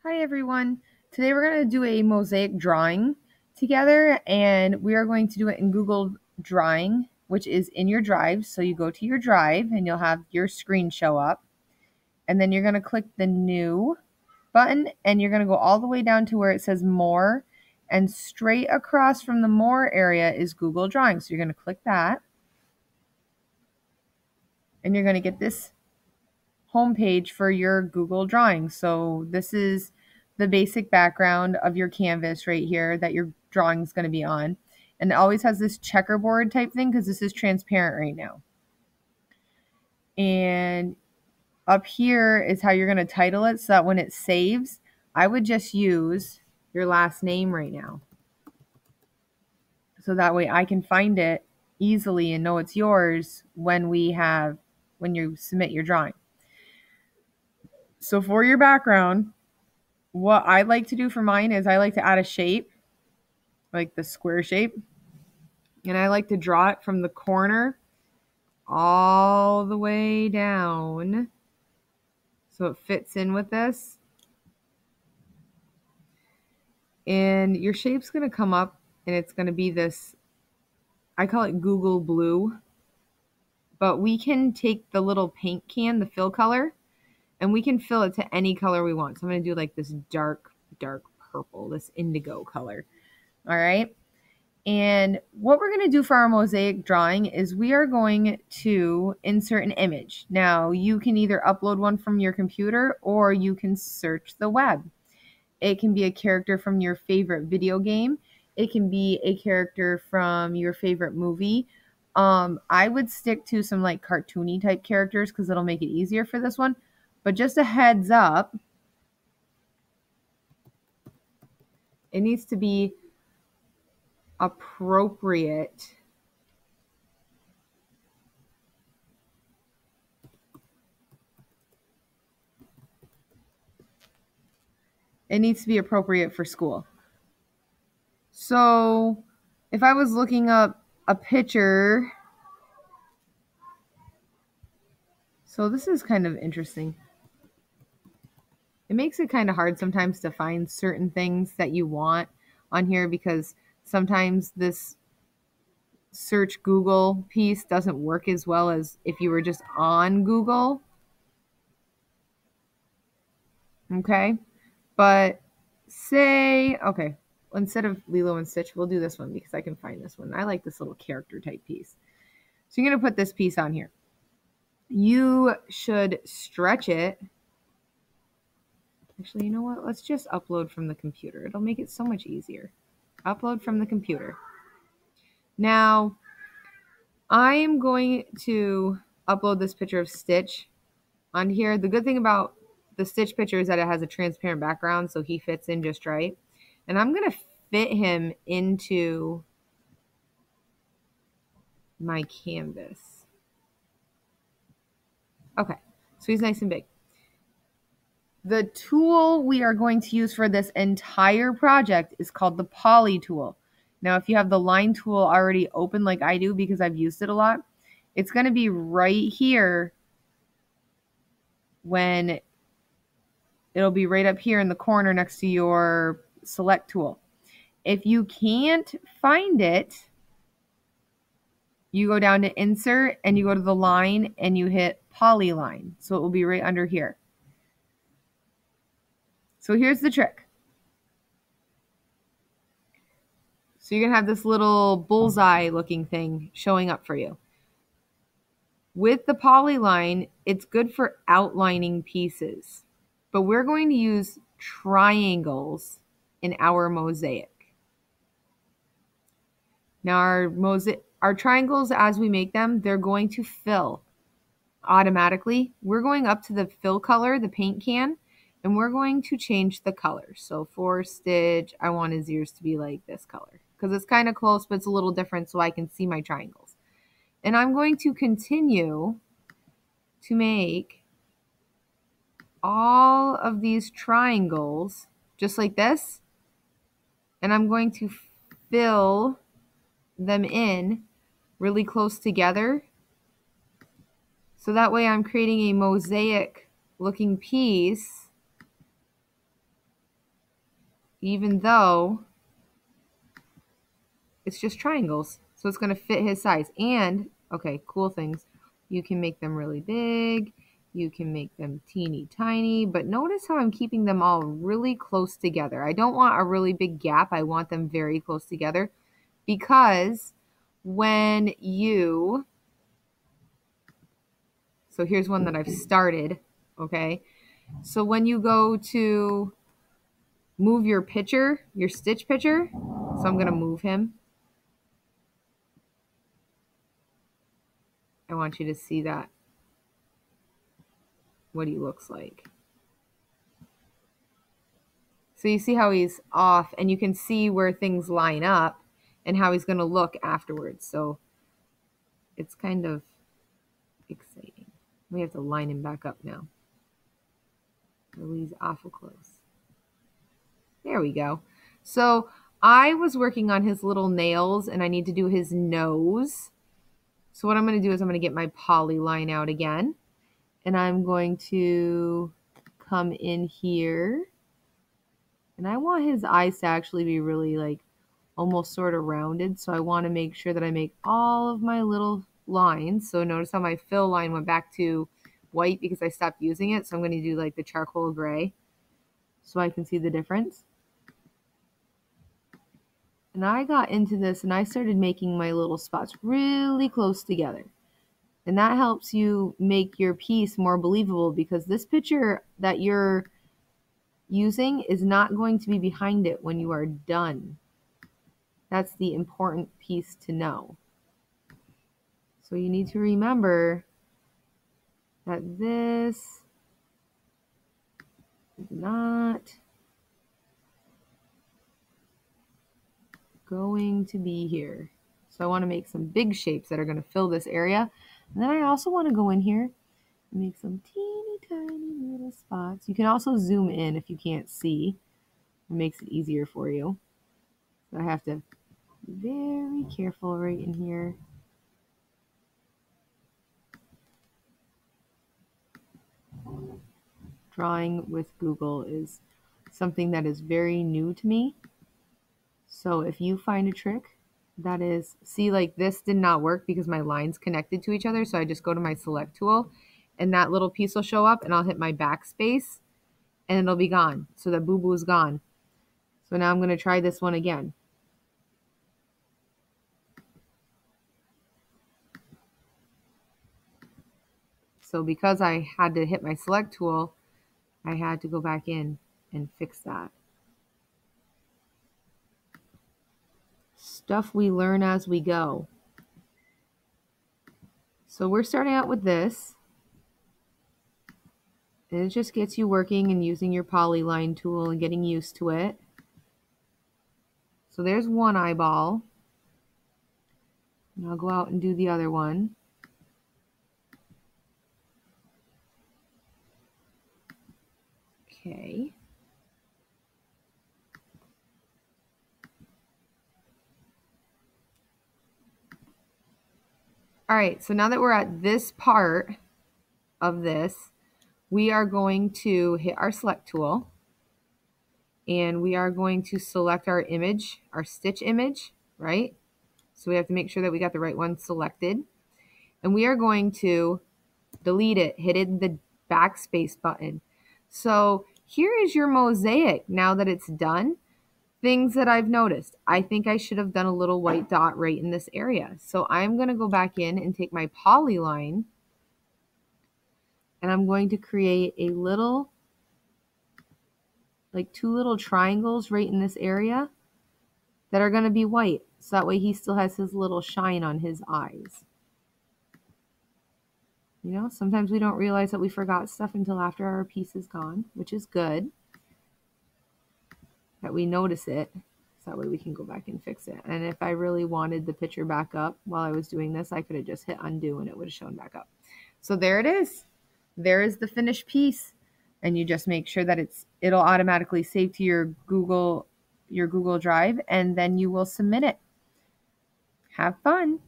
Hi everyone. Today we're going to do a mosaic drawing together, and we are going to do it in Google Drawing, which is in your drive. So you go to your drive and you'll have your screen show up, and then you're going to click the new button and you're going to go all the way down to where it says more, and straight across from the more area is Google Drawing. So you're going to click that and you're going to get this homepage for your Google Drawing. So this is the basic background of your canvas right here that your drawing is going to be on. And it always has this checkerboard type thing because this is transparent right now. And up here is how you're going to title it, so that when it saves, I would just use your last name right now. So that way I can find it easily and know it's yours when you submit your drawing. So for your background, what I like to do for mine is I like to add a shape, like the square shape, and I like to draw it from the corner all the way down so it fits in with this. And your shape's going to come up and it's going to be this, I call it Google Blue, but we can take the little paint can, the fill color, and we can fill it to any color we want. So I'm going to do like this dark purple, this indigo color. All right. And what we're going to do for our mosaic drawing is we are going to insert an image. Now, you can either upload one from your computer or you can search the web. It can be a character from your favorite video game. It can be a character from your favorite movie. I would stick to some like cartoony type characters because it'll make it easier for this one. But just a heads up, it needs to be appropriate. It needs to be appropriate for school. So if I was looking up a picture, so this is kind of interesting. It makes it kind of hard sometimes to find certain things that you want on here because sometimes this search Google piece doesn't work as well as if you were just on Google. Okay. But say, okay, instead of Lilo and Stitch, we'll do this one because I can find this one. I like this little character type piece. So you're going to put this piece on here. You should stretch it. Actually, you know what? Let's just upload from the computer. It'll make it so much easier. Upload from the computer. Now, I am going to upload this picture of Stitch on here. The good thing about the Stitch picture is that it has a transparent background, so he fits in just right. And I'm going to fit him into my canvas. Okay, so he's nice and big. The tool we are going to use for this entire project is called the Poly tool. Now, if you have the line tool already open like I do because I've used it a lot, it's going to be right here when it'll be right up here in the corner next to your select tool. If you can't find it, you go down to insert and you go to the line and you hit polyline. So it will be right under here. So here's the trick. So you're going to have this little bullseye looking thing showing up for you. With the polyline, it's good for outlining pieces, but we're going to use triangles in our mosaic. Now our triangles, as we make them, they're going to fill automatically. We're going up to the fill color, the paint can, and we're going to change the color. So for Stitch, I want his ears to be like this color because it's kind of close, but it's a little different so I can see my triangles. And I'm going to continue to make all of these triangles just like this. And I'm going to fill them in really close together. So that way I'm creating a mosaic looking piece even though it's just triangles. So it's going to fit his size. And, okay, cool things. You can make them really big. You can make them teeny tiny. But notice how I'm keeping them all really close together. I don't want a really big gap. I want them very close together. Because when you... So here's one that I've started, okay? So when you go to move your picture, your stitch picture, so I'm going to move him. I want you to see that, what he looks like. So you see how he's off, and you can see where things line up and how he's going to look afterwards. So it's kind of exciting. We have to line him back up now. Oh, he's awful close. There we go. So I was working on his little nails, and I need to do his nose. So what I'm going to do is I'm going to get my poly line out again, and I'm going to come in here, and I want his eyes to actually be really like almost sort of rounded. So I want to make sure that I make all of my little lines. So notice how my fill line went back to white because I stopped using it. So I'm going to do like the charcoal gray so I can see the difference. And I got into this and I started making my little spots really close together. And that helps you make your piece more believable, because this picture that you're using is not going to be behind it when you are done. That's the important piece to know. So you need to remember that this is not going to be here. So I want to make some big shapes that are going to fill this area. And then I also want to go in here and make some teeny tiny little spots. You can also zoom in if you can't see. It makes it easier for you. So I have to be very careful right in here. Drawing with Google is something that is very new to me. So if you find a trick that is, see, like this did not work because my lines connected to each other. So I just go to my select tool and that little piece will show up, and I'll hit my backspace and it'll be gone. So the boo-boo is gone. So now I'm going to try this one again. So because I had to hit my select tool, I had to go back in and fix that. Stuff we learn as we go. So we're starting out with this. And it just gets you working and using your polyline tool and getting used to it. So there's one eyeball. And I'll go out and do the other one. Okay. All right, so now that we're at this part of this, we are going to hit our select tool, and we are going to select our image, our stitch image, right? So we have to make sure that we got the right one selected. And we are going to delete it, hit the backspace button. So here is your mosaic now that it's done. Things that I've noticed. I think I should have done a little white dot right in this area. So I'm going to go back in and take my polyline, and I'm going to create a little, like two little triangles right in this area that are going to be white. So that way he still has his little shine on his eyes. You know, sometimes we don't realize that we forgot stuff until after our piece is gone, which is good that we notice it. So that way we can go back and fix it. And if I really wanted the picture back up while I was doing this, I could have just hit undo and it would have shown back up. So there it is. There is the finished piece. And you just make sure that it'll automatically save to your Google Drive, and then you will submit it. Have fun.